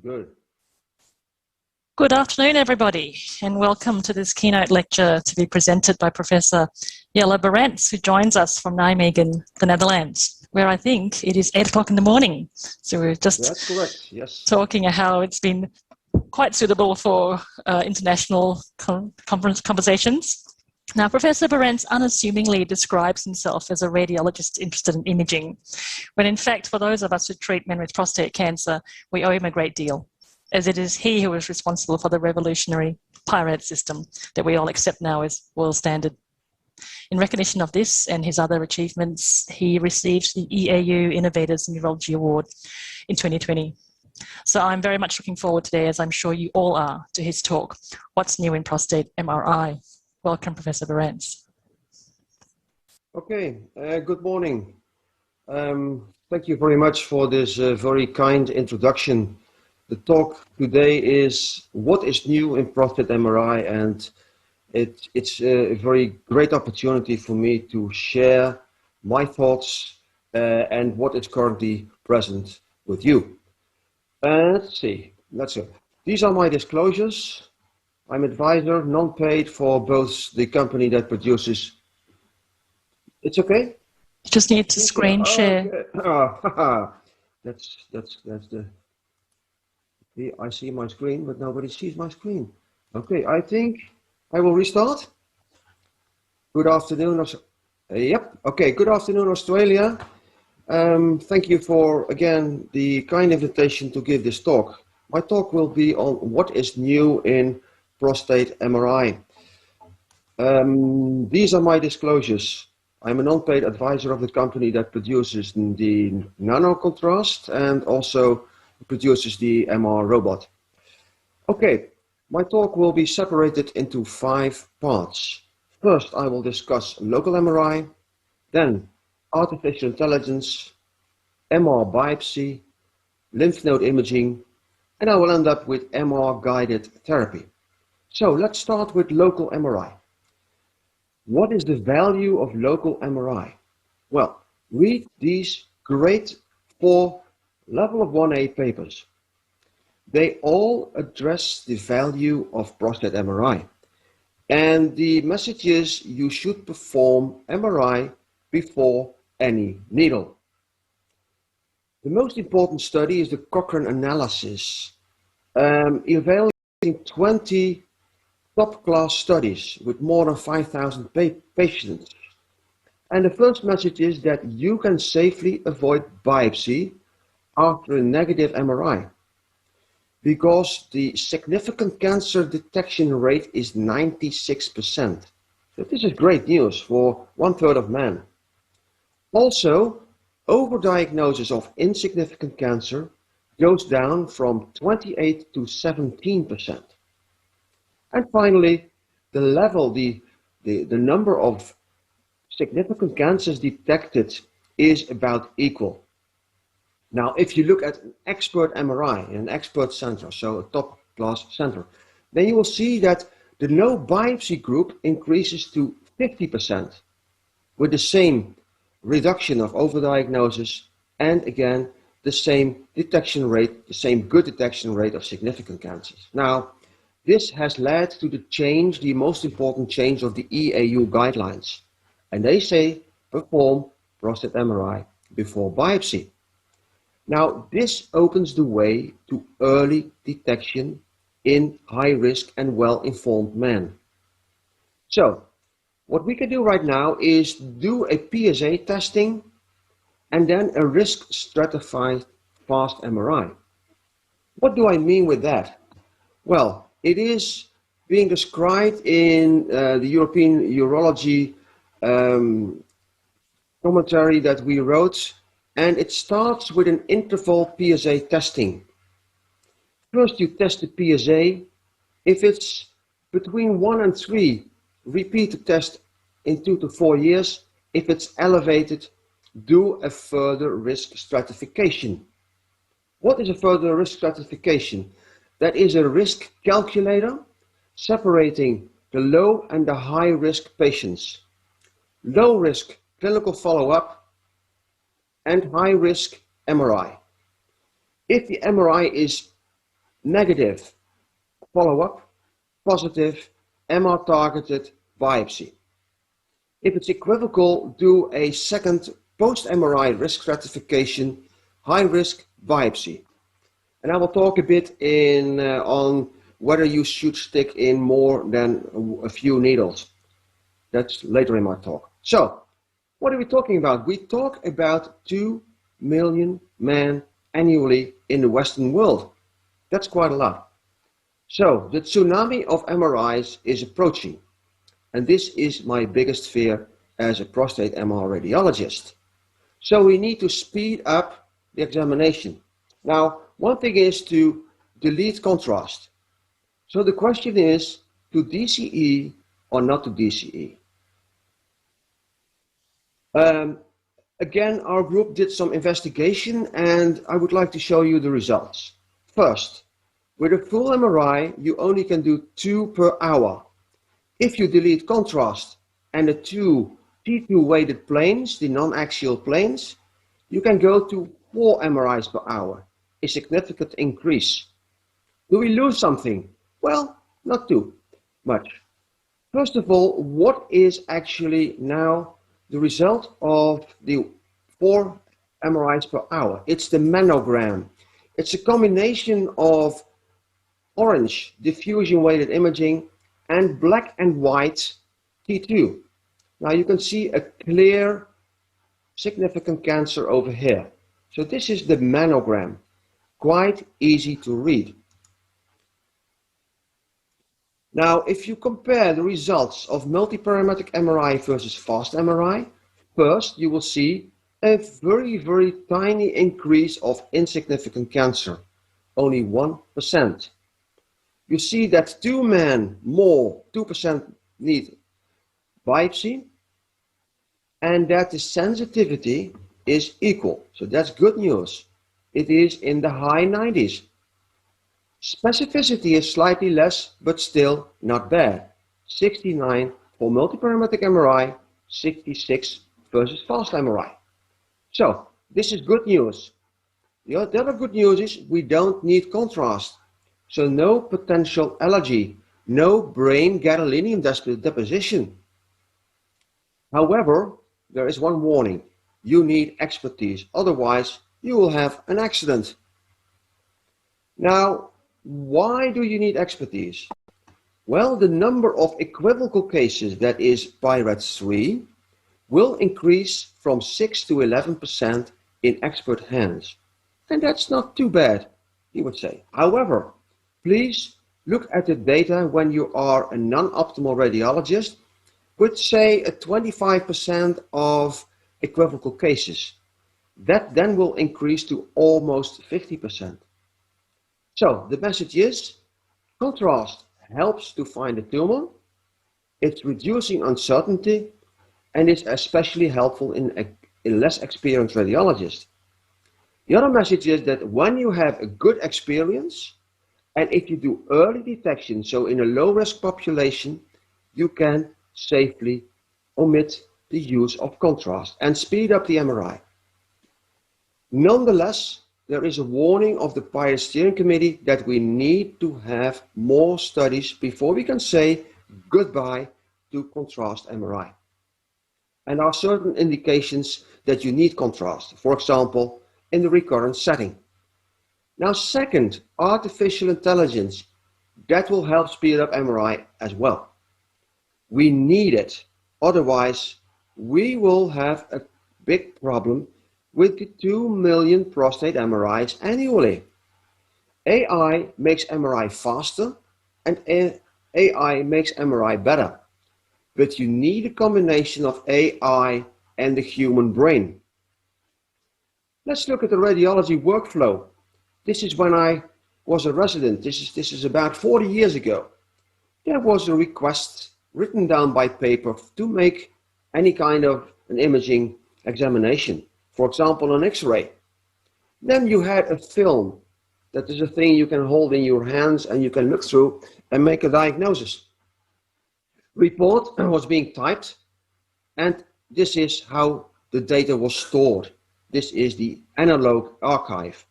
Good. Good afternoon, everybody, and welcome to this keynote lecture to be presented by Professor Jelle Barents, who joins us from Nijmegen, the Netherlands, where I think it is 8 o'clock in the morning. So we're just That's correct, yes. Talking how it's been quite suitable for international conversations. Now, Professor Barents unassumingly describes himself as a radiologist interested in imaging, when in fact, for those of us who treat men with prostate cancer, we owe him a great deal, as it is he who is responsible for the revolutionary PIRADS system that we all accept now as world standard. In recognition of this and his other achievements, he received the EAU Innovators in Urology Award in 2020. So I'm very much looking forward today, as I'm sure you all are, to his talk, What's New in Prostate MRI? Welcome, Professor Barents. Okay, good morning. Thank you very much for this very kind introduction. The talk today is what is new in prostate MRI, and it's a very great opportunity for me to share my thoughts and what is currently present with you. Let's see. These are my disclosures. I'm advisor, non-paid for both the company that produces. It's okay? You just need to screen share. Okay. That's the. I see my screen, but nobody sees my screen. Okay, I think I will restart. Good afternoon. Yep. Okay. Good afternoon, Australia. Thank you for again the kind invitation to give this talk. My talk will be on what is new in prostate MRI. These are my disclosures. I'm a non-paid advisor of the company that produces the nano contrast and also produces the MR robot. Okay, my talk will be separated into 5 parts. First, I will discuss local MRI, then artificial intelligence, MR-Biopsy, lymph node imaging, and I will end up with MR-Guided Therapy. So let's start with local MRI. What is the value of local MRI? Well, read these great 4 level of 1A papers. They all address the value of prostate MRI. And the message is you should perform MRI before any needle. The most important study is the Cochrane Analysis, evaluating 20 top-class studies with more than 5,000 patients. And the first message is that you can safely avoid biopsy after a negative MRI, because the significant cancer detection rate is 96%. So this is great news for 1/3 of men. Also, overdiagnosis of insignificant cancer goes down from 28 to 17%. And finally, the number of significant cancers detected is about equal. Now, if you look at an expert MRI in an expert center, so a top class center, then you will see that the no biopsy group increases to 50% with the same reduction of overdiagnosis and again, the same detection rate, the same good detection rate of significant cancers. Now, this has led to the most important change of the EAU guidelines. And they say perform prostate MRI before biopsy. Now, this opens the way to early detection in high-risk and well-informed men. So, what we can do right now is do a PSA testing and then a risk-stratified fast MRI. What do I mean with that? Well, it is being described in the European Urology commentary that we wrote, and it starts with an interval PSA testing. First, you test the PSA. If it's between 1 and 3, repeat the test in 2 to 4 years. If it's elevated, do a further risk stratification. What is a further risk stratification? That is a risk calculator separating the low and the high risk patients. Low risk clinical follow-up and high risk MRI. If the MRI is negative, follow-up, positive, MR-targeted biopsy. If it's equivocal, do a second post-MRI risk stratification, high-risk biopsy. And I will talk a bit on whether you should stick in more than a few needles. That's later in my talk. So, what are we talking about? We talk about 2 million men annually in the Western world. That's quite a lot. So, the tsunami of MRIs is approaching. And this is my biggest fear as a prostate MR radiologist. So we need to speed up the examination. Now, one thing is to delete contrast. So the question is, to DCE or not to DCE? Again, our group did some investigation and I would like to show you the results. First, with a full MRI, you only can do 2 per hour. If you delete contrast and the 2 T2 weighted planes, the non-axial planes, you can go to 4 MRIs per hour, a significant increase. Do we lose something? Well, not too much. First of all, what is actually now the result of the 4 MRIs per hour? It's the manogram. It's a combination of orange diffusion weighted imaging and black and white T2. Now you can see a clear significant cancer over here. So this is the manogram, quite easy to read. Now if you compare the results of multiparametric MRI versus fast MRI, first you will see a very, very tiny increase of insignificant cancer, only 1%. You see that 2 men more, 2% need biopsy, and that the sensitivity is equal. So that's good news. It is in the high 90s. Specificity is slightly less, but still not bad. 69 for multiparametric MRI, 66 versus fast MRI. So this is good news. The other good news is we don't need contrast. So no potential allergy, no brain gadolinium deposition. However, there is one warning. You need expertise, otherwise you will have an accident. Now, why do you need expertise? Well, the number of equivocal cases, that is PIRADS 3, will increase from 6 to 11% in expert hands. And that's not too bad, you would say. However, please look at the data when you are a non-optimal radiologist with, say, a 25% of equivocal cases. That then will increase to almost 50%. So the message is, contrast helps to find a tumor, it's reducing uncertainty, and is especially helpful in a less experienced radiologist. The other message is that when you have a good experience, and if you do early detection, so in a low-risk population, you can safely omit the use of contrast and speed up the MRI. Nonetheless, there is a warning of the PIRADS steering committee that we need to have more studies before we can say goodbye to contrast MRI. And there are certain indications that you need contrast, for example, in the recurrent setting. Now, second, artificial intelligence. That will help speed up MRI as well. We need it. Otherwise, we will have a big problem with the 2 million prostate MRIs annually. AI makes MRI faster and AI makes MRI better. But you need a combination of AI and the human brain. Let's look at the radiology workflow. This is when I was a resident. This is about 40 years ago. There was a request written down by paper to make any kind of an imaging examination. For example, an X-ray. Then you had a film. That is a thing you can hold in your hands and you can look through and make a diagnosis. Report was being typed, and this is how the data was stored. This is the analog archive.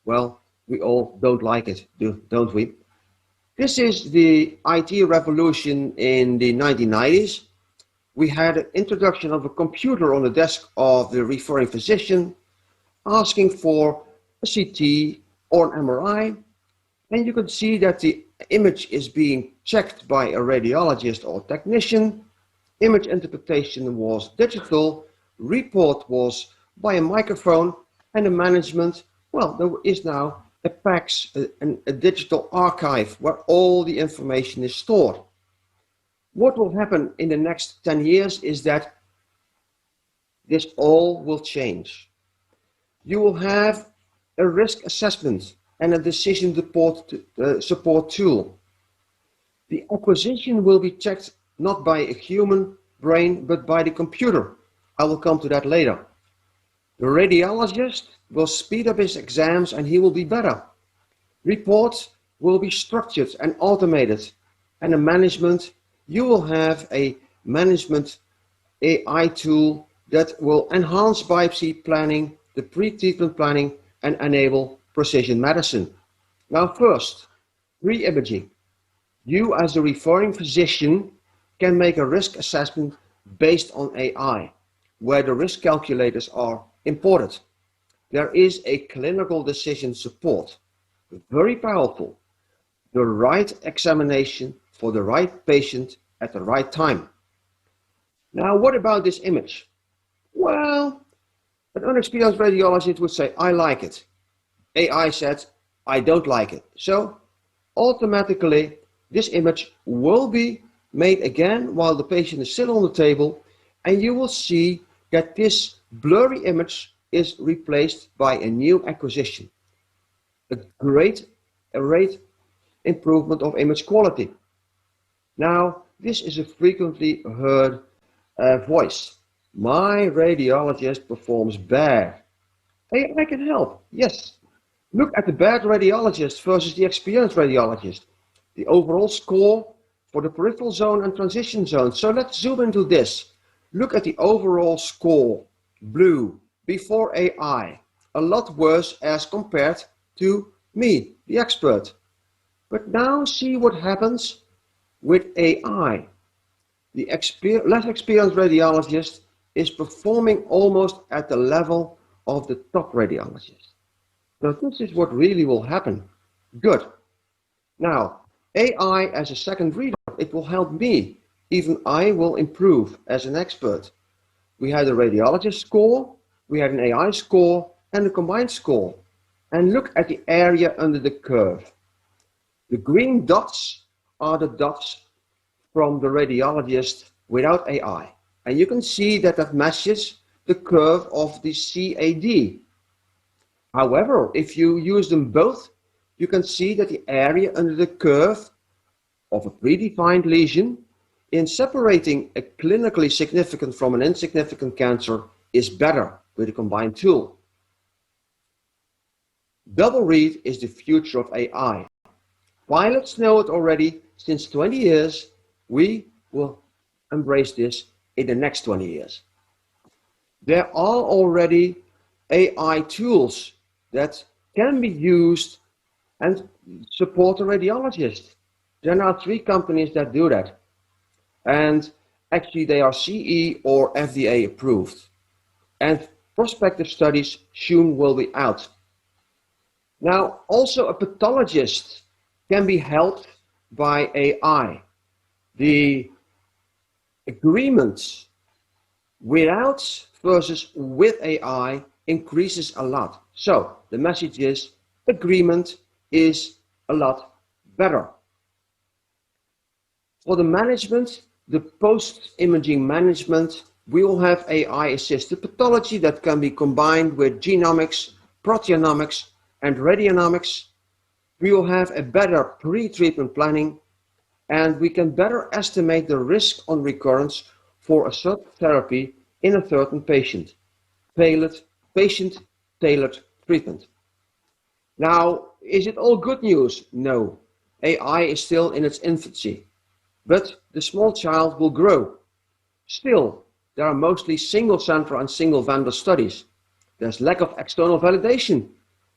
Well, We all don't like it, don't we? This is the IT revolution in the 1990s. We had an introduction of a computer on the desk of the referring physician asking for a CT or an MRI, and you could see that the image is being checked by a radiologist or technician. Image interpretation was digital, report was by a microphone, and the management, well, there is now a PACS, a digital archive where all the information is stored. What will happen in the next 10 years is that this all will change. You will have a risk assessment and a decision support tool. The acquisition will be checked not by a human brain, but by the computer. I will come to that later. The radiologist will speed up his exams and he will be better. Reports will be structured and automated. And the management, you will have a management AI tool that will enhance biopsy planning, the pre-treatment planning, and enable precision medicine. Now first, re-imaging. You as a referring physician can make a risk assessment based on AI, where the risk calculators are imported. There is a clinical decision support, very powerful. The right examination for the right patient at the right time. Now, what about this image? Well, an unexperienced radiologist would say, I like it. AI said, I don't like it. So, automatically, this image will be made again while the patient is still on the table, and you will see that this blurry image is replaced by a new acquisition. A great improvement of image quality. Now, this is a frequently heard voice. My radiologist performs bad. AI can help, yes. Look at the bad radiologist versus the experienced radiologist. The overall score for the peripheral zone and transition zone. So let's zoom into this. Look at the overall score, blue, before AI. A lot worse as compared to me, the expert. But now see what happens with AI. The less experienced radiologist is performing almost at the level of the top radiologist. Now this is what really will happen. Good. Now, AI as a second reader, it will help me. Even I will improve as an expert. We had a radiologist score, we had an AI score, and a combined score. And look at the area under the curve. The green dots are the dots from the radiologist without AI. And you can see that that matches the curve of the CAD. However, if you use them both, you can see that the area under the curve of a predefined lesion in separating a clinically significant from an insignificant cancer is better with a combined tool. Double read is the future of AI. Pilots know it already since 20 years. We will embrace this in the next 20 years. There are already AI tools that can be used and support a radiologist. There are now 3 companies that do that. And actually they are CE or FDA approved. And prospective studies soon will be out. Now, also a pathologist can be helped by AI. The agreement without versus with AI increases a lot. So the message is agreement is a lot better. For the management, the post-imaging management, we will have AI-assisted pathology that can be combined with genomics, proteomics, and radiomics. We will have a better pre-treatment planning, and we can better estimate the risk on recurrence for a certain therapy in a certain patient. Patient-tailored treatment. Now, is it all good news? No. AI is still in its infancy, but the small child will grow. Still, there are mostly single center and single vendor studies. There's lack of external validation.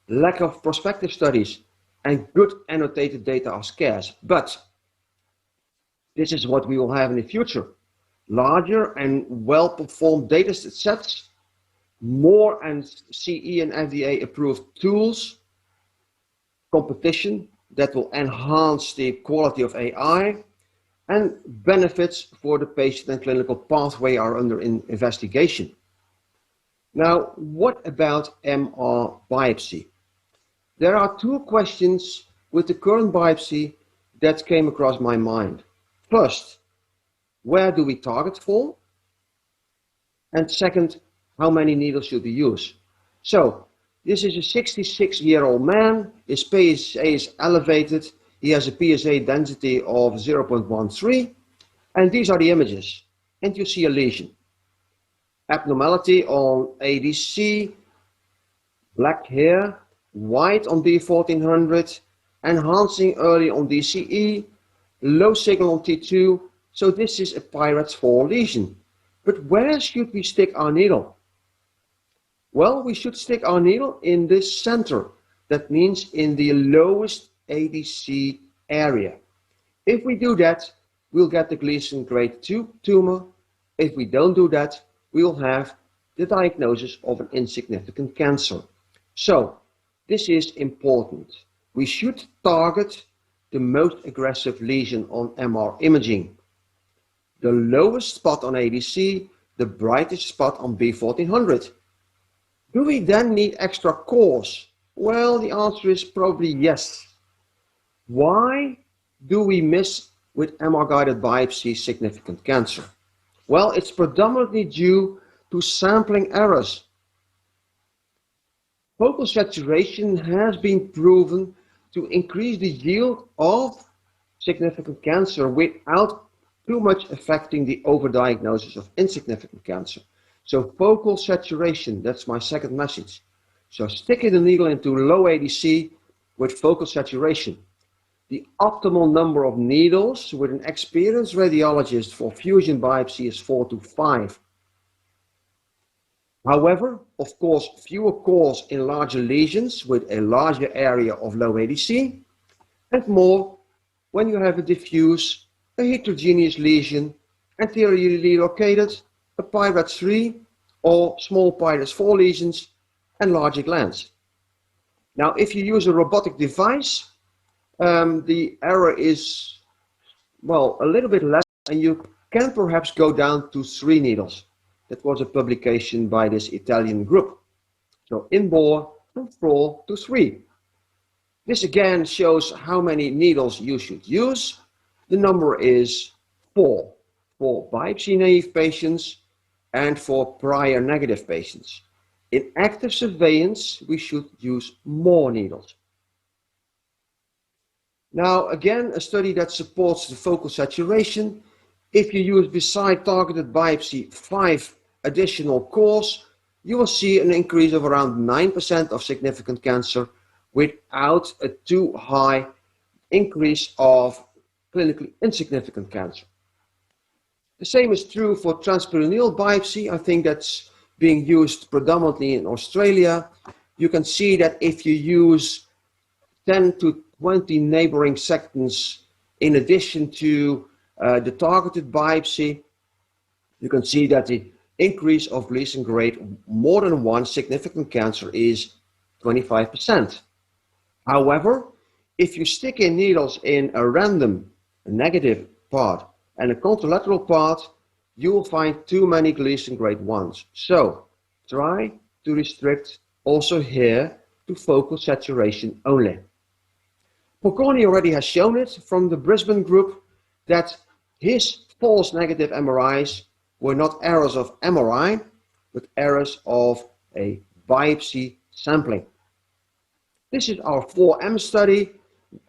lack of prospective studies, and good annotated data are scarce. But this is what we will have in the future. Larger and well-performed data sets, more and CE and FDA approved tools, competition that will enhance the quality of AI, and benefits for the patient and clinical pathway are under investigation. Now, what about MR-Biopsy? There are two questions with the current biopsy that came across my mind. First, where do we target for? And second, how many needles should we use? So, this is a 66-year-old man. His PSA is elevated. He has a PSA density of 0.13. And these are the images. And you see a lesion. Abnormality on ADC, black hair, white on D1400, enhancing early on DCE, low signal on T2. So this is a PIRADS 4 lesion. But where should we stick our needle? Well, we should stick our needle in the center. That means in the lowest ADC area. If we do that, we'll get the Gleason grade 2 tumor. If we don't do that, we will have the diagnosis of an insignificant cancer. So, this is important. We should target the most aggressive lesion on MR imaging. The lowest spot on ADC, the brightest spot on B1400. Do we then need extra cores? Well, the answer is probably yes. Why do we miss with MR-guided biopsy significant cancer? Well, it's predominantly due to sampling errors. Focal saturation has been proven to increase the yield of significant cancer without too much affecting the overdiagnosis of insignificant cancer. So focal saturation, that's my second message. So sticking the needle into low ADC with focal saturation. The optimal number of needles with an experienced radiologist for fusion biopsy is 4 to 5. However, of course, fewer cores in larger lesions with a larger area of low ADC, and more when you have a diffuse, a heterogeneous lesion, anteriorly located, a PIRADS 3 or small PIRADS 4 lesions, and larger glands. Now, if you use a robotic device, the error is, well, a little bit less, and you can perhaps go down to 3 needles. That was a publication by this Italian group. So in bore from 4 to 3. This again shows how many needles you should use. The number is 4 for biopsy-naive patients and for prior negative patients. In active surveillance, we should use more needles. Now, again, a study that supports the focal saturation. If you use, beside targeted biopsy, 5 additional cores, you will see an increase of around 9% of significant cancer without a too high increase of clinically insignificant cancer. The same is true for trans-perineal biopsy. I think that's being used predominantly in Australia. You can see that if you use 10 to 20 neighboring sections in addition to the targeted biopsy, you can see that the increase of Gleason grade more than 1 significant cancer is 25%. However, if you stick in needles in a random negative part and a contralateral part, you will find too many Gleason grade 1s. So try to restrict also here to focal saturation only. Pokorny already has shown it from the Brisbane group that his false negative MRIs were not errors of MRI, but errors of a biopsy sampling. This is our 4M study.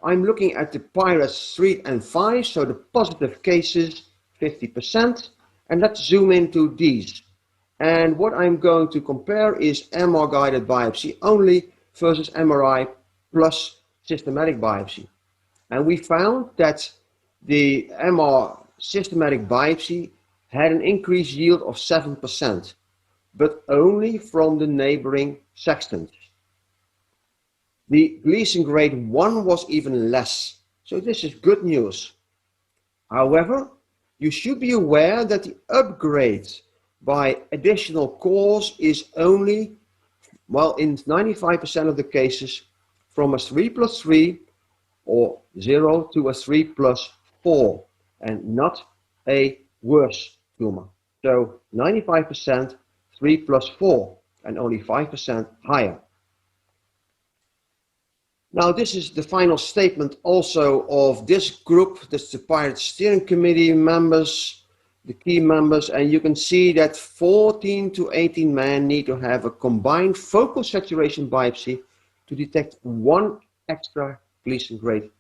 I'm looking at the PIRADS 3 and 5, so the positive cases, 50%. And let's zoom into these. And what I'm going to compare is MR-guided biopsy only versus MRI plus systematic biopsy. And we found that the MR systematic biopsy had an increased yield of 7%, but only from the neighboring sections. The Gleason grade 1 was even less. So this is good news. However, you should be aware that the upgrade by additional cores is only, well, in 95% of the cases, from a 3+3 or 0 to a 3+4, and not a worse tumor. So 95% 3+4 and only 5% higher. Now this is the final statement also of this group. This is the PIRADS steering committee members, the key members, and you can see that 14 to 18 men need to have a combined focal saturation biopsy to detect one extra Gleason grade,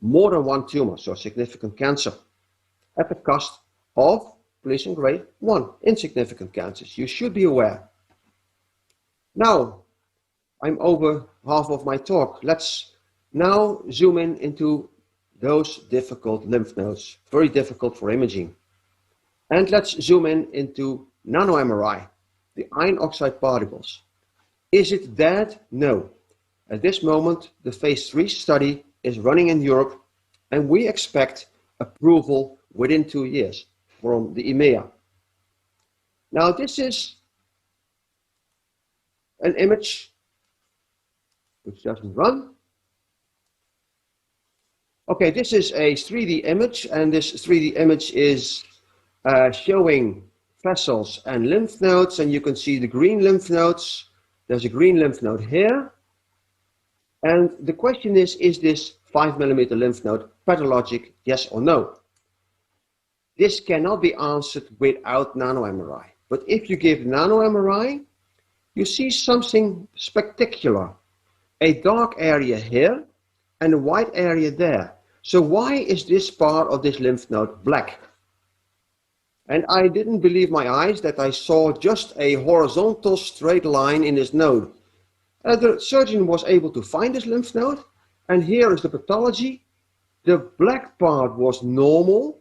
more than one tumor, so significant cancer, at the cost of Gleason grade 1 insignificant cancers. You should be aware. Now, I'm over half of my talk. Let's now zoom in into those difficult lymph nodes, very difficult for imaging. And let's zoom in into nano-MRI, the iron oxide particles. Is it dead? No. At this moment, the phase 3 study is running in Europe, and we expect approval within 2 years from the EMEA. Now, this is an image which doesn't run. Okay, this is a 3D image, and this 3D image is showing vessels and lymph nodes, and you can see the green lymph nodes. There's a green lymph node here. And the question is this 5mm lymph node pathologic, yes or no? This cannot be answered without nano-MRI. But if you give nano-MRI, you see something spectacular. A dark area here and a white area there. So why is this part of this lymph node black? And I didn't believe my eyes that I saw just a horizontal straight line in this node. The surgeon was able to find this lymph node, and here is the pathology. The black part was normal,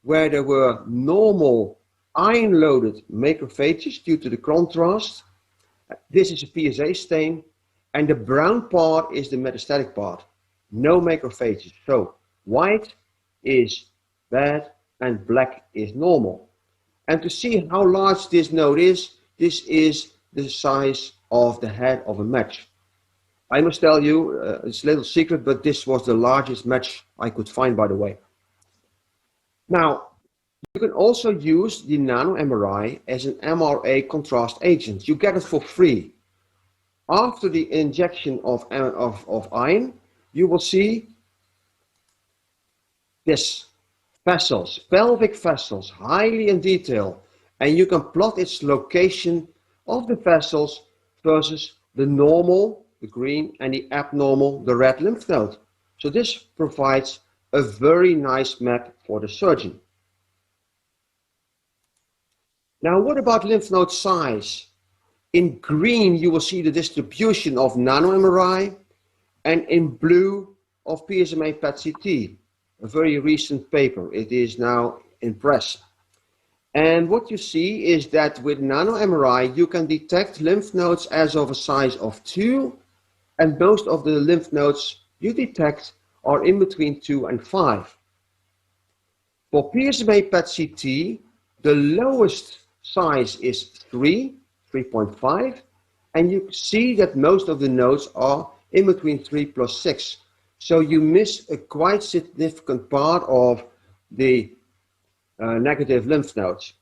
where there were normal iron-loaded macrophages due to the contrast. This is a PSA stain. And the brown part is the metastatic part, no macrophages. So white is bad and black is normal. And to see how large this node is, this is the size of the head of a match. I must tell you, it's a little secret, but this was the largest match I could find, by the way. Now, you can also use the nano-MRI as an MRA contrast agent. You get it for free. After the injection of iron, you will see this vessels, pelvic vessels, highly in detail, and you can plot its location of the vessels versus the normal, the green, and the abnormal, the red lymph node. So this provides a very nice map for the surgeon. Now, what about lymph node size? In green, you will see the distribution of nano-MRI, and in blue of PSMA PET-CT, a very recent paper. It is now in press. And what you see is that with nano-MRI, you can detect lymph nodes as of a size of 2, and most of the lymph nodes you detect are in between 2 and 5. For PSMA PET-CT, the lowest size is 3.5, and you see that most of the nodes are in between 3+6. So you miss a quite significant part of the negative lymph nodes.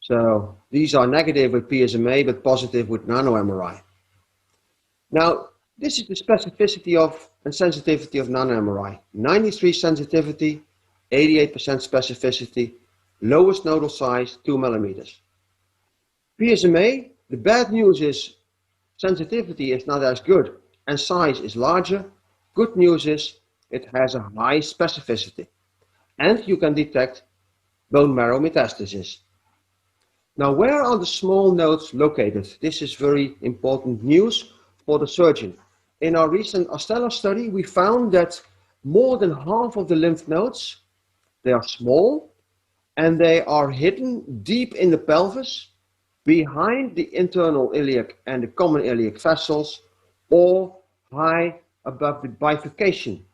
So these are negative with PSMA, but positive with nano-MRI. Now, this is the specificity of and sensitivity of nano-MRI. 93 sensitivity, 88% specificity, lowest nodal size, 2 millimeters. PSMA, the bad news is sensitivity is not as good and size is larger. Good news is it has a high specificity and you can detect bone marrow metastasis. Now, where are the small nodes located? This is very important news for the surgeon. In our recent Australasian study, we found that more than half of the lymph nodes, they are small and they are hidden deep in the pelvis, behind the internal iliac and the common iliac vessels, or high above the bifurcation.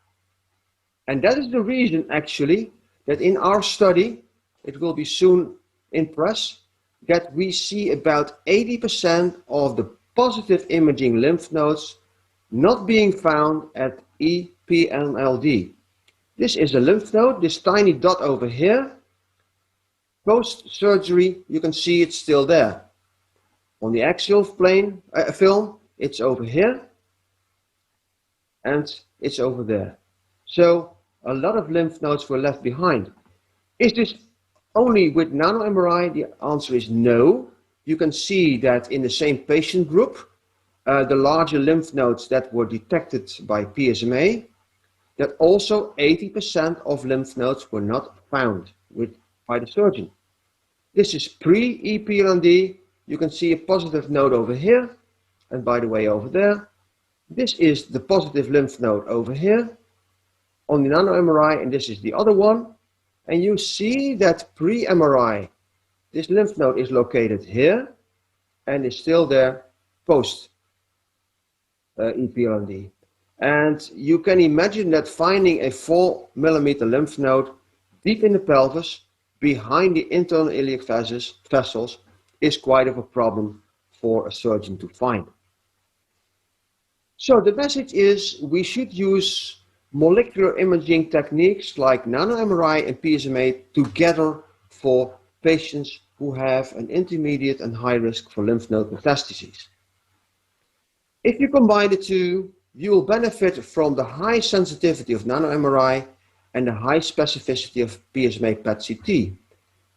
And that is the reason actually that in our study, it will be soon in press, that we see about 80% of the positive imaging lymph nodes not being found at e-PLND. This is a lymph node, this tiny dot over here. Post-surgery, you can see it's still there. On the axial plane film, it's over here, and it's over there. So a lot of lymph nodes were left behind. Is this only with nano-MRI? The answer is no. You can see that in the same patient group, the larger lymph nodes that were detected by PSMA, that also 80% of lymph nodes were not found by the surgeon. This is pre-e-PLND. You can see a positive node over here, and by the way over there. This is the positive lymph node over here on the nano-MRI, and this is the other one. And you see that pre-MRI, this lymph node is located here and is still there post e-PLND. And you can imagine that finding a 4 millimeter lymph node deep in the pelvis behind the internal iliac vessels is quite of a problem for a surgeon to find. So the message is we should use molecular imaging techniques like nano-MRI and PSMA together for patients who have an intermediate and high risk for lymph node metastases. If you combine the two, you will benefit from the high sensitivity of nano-MRI and the high specificity of PSMA PET-CT.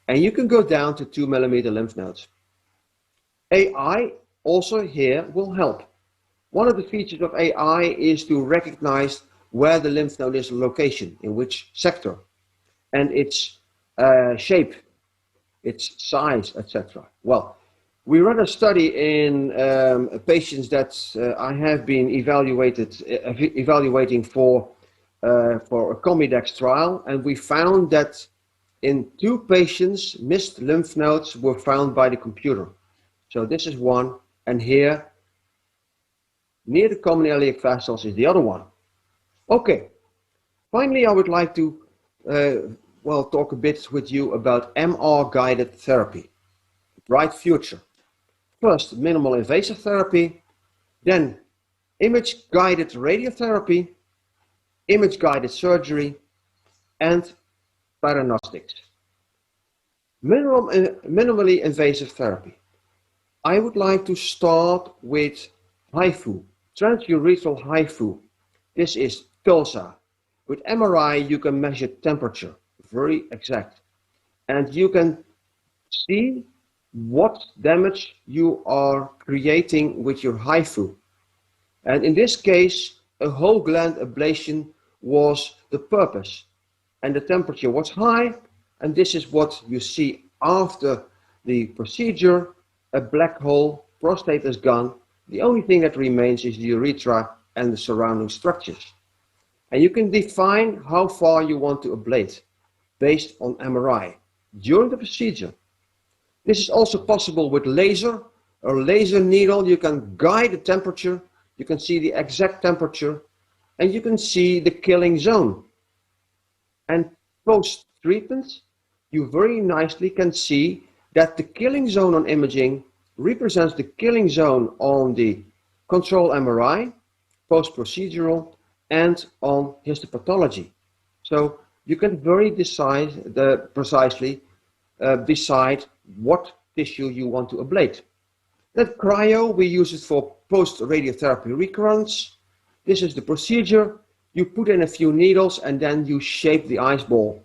And you can go down to 2 millimeter lymph nodes. AI also here will help. One of the features of AI is to recognize where the lymph node is location, in which sector, and its shape, its size, etc. Well, we run a study in patients that I have been evaluating for a Comidex trial, and we found that in 2 patients, missed lymph nodes were found by the computer. So this is one, and here, near the common iliac vessels, is the other one. Okay, finally I would like to talk a bit with you about MR-guided therapy, bright future. First, minimal invasive therapy, then image-guided radiotherapy, image-guided surgery, and Theranostics. Minimally invasive therapy. I would like to start with HIFU, transurethral HIFU. This is TULSA. With MRI, you can measure temperature, very exact. And you can see what damage you are creating with your HIFU. And in this case, a whole gland ablation was the purpose. And the temperature was high, and this is what you see after the procedure. A black hole, prostate is gone. The only thing that remains is the urethra and the surrounding structures. And you can define how far you want to ablate based on MRI during the procedure. This is also possible with laser or laser needle. You can guide the temperature, you can see the exact temperature, and you can see the killing zone. And post-treatment, you very nicely can see that the killing zone on imaging represents the killing zone on the control MRI, post-procedural, and on histopathology. So you can very precisely decide what tissue you want to ablate. That Cryo, we use it for post-radiotherapy recurrence. This is the procedure. You put in a few needles and then you shape the ice ball.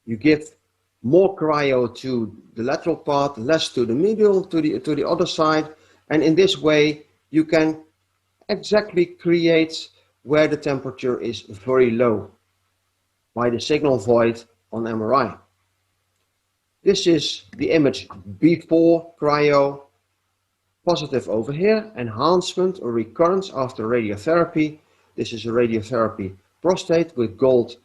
You give more cryo to the lateral part, less to the medial, to the other side. And in this way, you can exactly create where the temperature is very low by the signal void on MRI. This is the image before cryo, positive over here, enhancement or recurrence after radiotherapy. This is a radiotherapy prostate with gold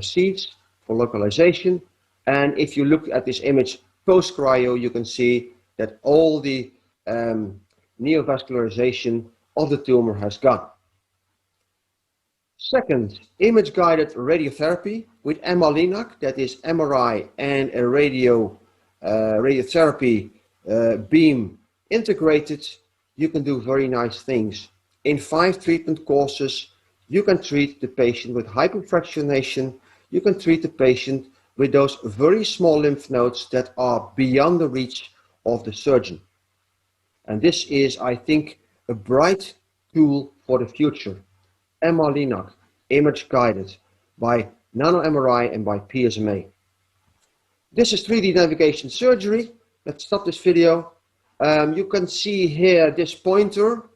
seeds for localization. And if you look at this image post-cryo, you can see that all the neovascularization of the tumor has gone. Second, image-guided radiotherapy with MR-Linac, that is MRI and a radiotherapy beam integrated. You can do very nice things. In 5 treatment courses, you can treat the patient with hyperfractionation. You can treat the patient with those very small lymph nodes that are beyond the reach of the surgeon. And this is, I think, a bright tool for the future. MR-Linac, image-guided by nano-MRI and by PSMA. This is 3D navigation surgery. Let's stop this video. You can see here this pointer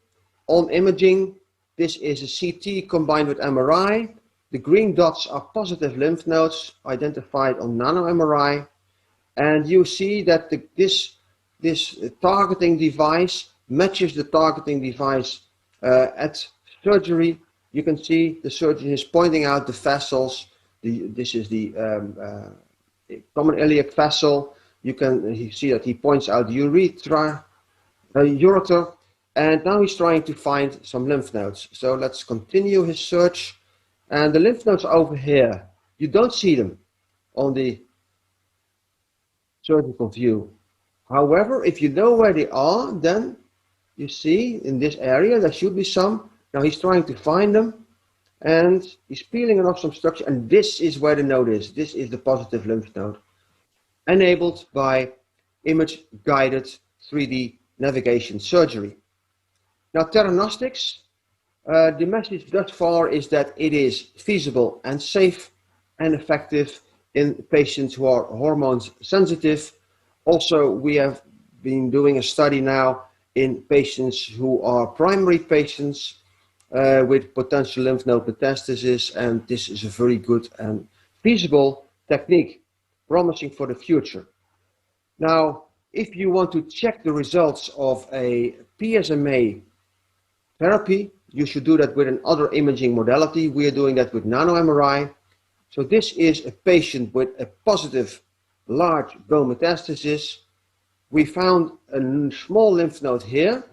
on imaging. This is a CT combined with MRI. The green dots are positive lymph nodes identified on nano-MRI. And you see that this targeting device matches the targeting device at surgery. You can see the surgeon is pointing out the vessels. This is the common iliac vessel. You can see that he points out the ureter, and now he's trying to find some lymph nodes. So let's continue his search. And the lymph nodes are over here. You don't see them on the surgical view. However, if you know where they are, then you see in this area there should be some. Now he's trying to find them, and he's peeling off some structure, and this is where the node is. This is the positive lymph node, enabled by image-guided 3D navigation surgery. Now, Theranostics, the message thus far is that it is feasible and safe and effective in patients who are hormones sensitive. Also, we have been doing a study now in patients who are primary patients with potential lymph node metastasis, and this is a very good and feasible technique, promising for the future. Now, if you want to check the results of a PSMA therapy, you should do that with another imaging modality. We are doing that with nano-MRI. So this is a patient with a positive large bone metastasis. We found a small lymph node here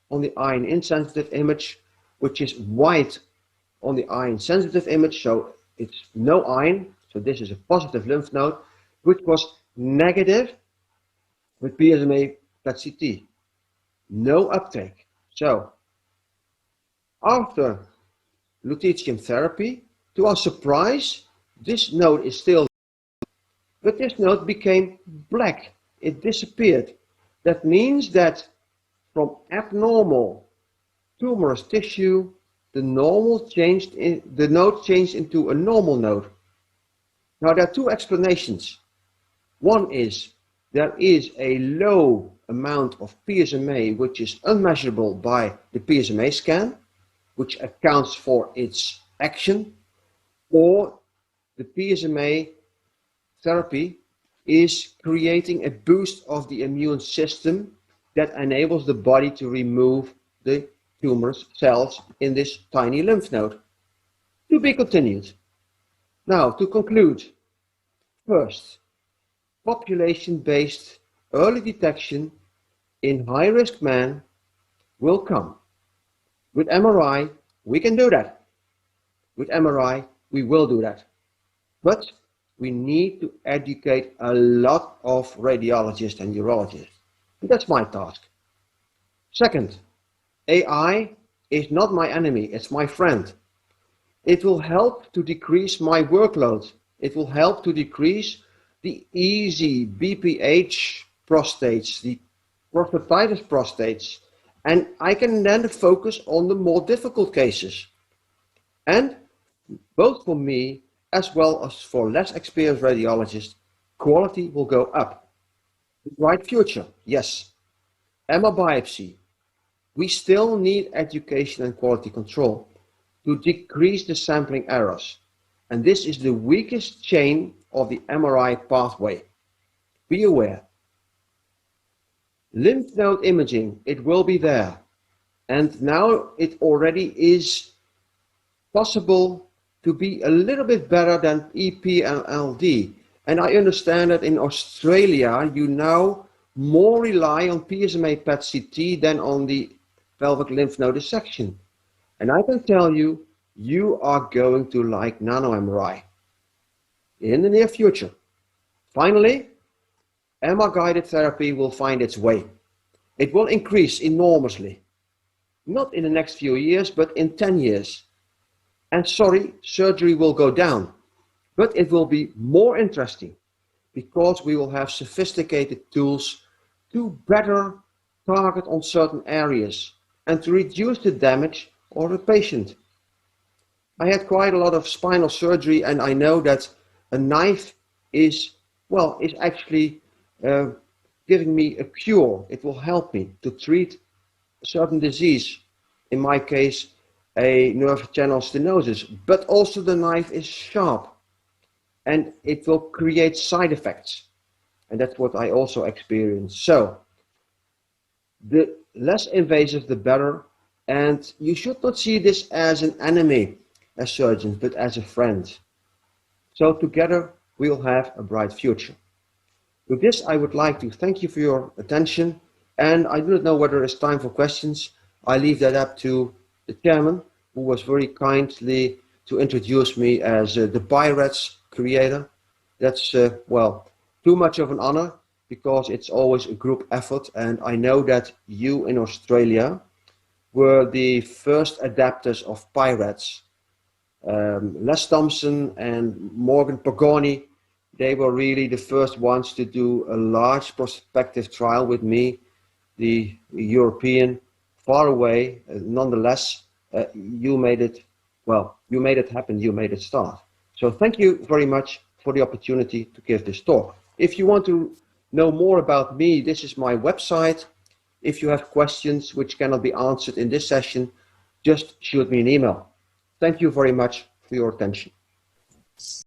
on the iron insensitive image, which is white on the iron sensitive image, so it's no iron. So this is a positive lymph node, which was negative with PSMA PET-CT. No uptake. So after lutetium therapy, to our surprise, this node is still, but this node became black. It disappeared. That means that from abnormal tumorous tissue, the node changed into a normal node. Now there are two explanations. One is there is a low amount of PSMA which is unmeasurable by the PSMA scan, which accounts for its action, or the PSMA therapy is creating a boost of the immune system that enables the body to remove the tumorous cells in this tiny lymph node. To be continued. Now, to conclude, first, population-based early detection in high-risk men will come. With MRI, we can do that. With MRI, we will do that. But we need to educate a lot of radiologists and urologists. And that's my task. Second, AI is not my enemy, it's my friend. It will help to decrease my workload. It will help to decrease the easy BPH prostates, the prostatitis prostates, and I can then focus on the more difficult cases. And both for me as well as for less experienced radiologists, quality will go up. Bright future, yes. MR-Biopsy. We still need education and quality control to decrease the sampling errors. And this is the weakest chain of the MRI pathway. Be aware. Lymph node imaging, it will be there. And now it already is possible to be a little bit better than e-PLND. And I understand that in Australia, you now more rely on PSMA PET-CT than on the pelvic lymph node dissection. And I can tell you, you are going to like nano-MRI in the near future. Finally, MR-guided therapy will find its way. It will increase enormously. Not in the next few years, but in 10 years. And sorry, surgery will go down. But it will be more interesting because we will have sophisticated tools to better target on certain areas and to reduce the damage of the patient. I had quite a lot of spinal surgery, and I know that a knife is actually giving me a cure. It will help me to treat a certain disease, in my case, a nerve channel stenosis, but also the knife is sharp and it will create side effects. And that's what I also experienced. So the less invasive, the better. And you should not see this as an enemy as surgeons, but as a friend. So together we will have a bright future. With this, I would like to thank you for your attention. And I do not know whether it's time for questions. I leave that up to the chairman, who was very kindly to introduce me as the PIRADS creator. That's, too much of an honor because it's always a group effort. And I know that you in Australia were the first adapters of PIRADS. Les Thompson and Morgan Pagoni, they were really the first ones to do a large prospective trial with me, the European, far away. Nonetheless, you made it happen, you made it start. So thank you very much for the opportunity to give this talk. If you want to know more about me, this is my website. If you have questions which cannot be answered in this session, just shoot me an email. Thank you very much for your attention.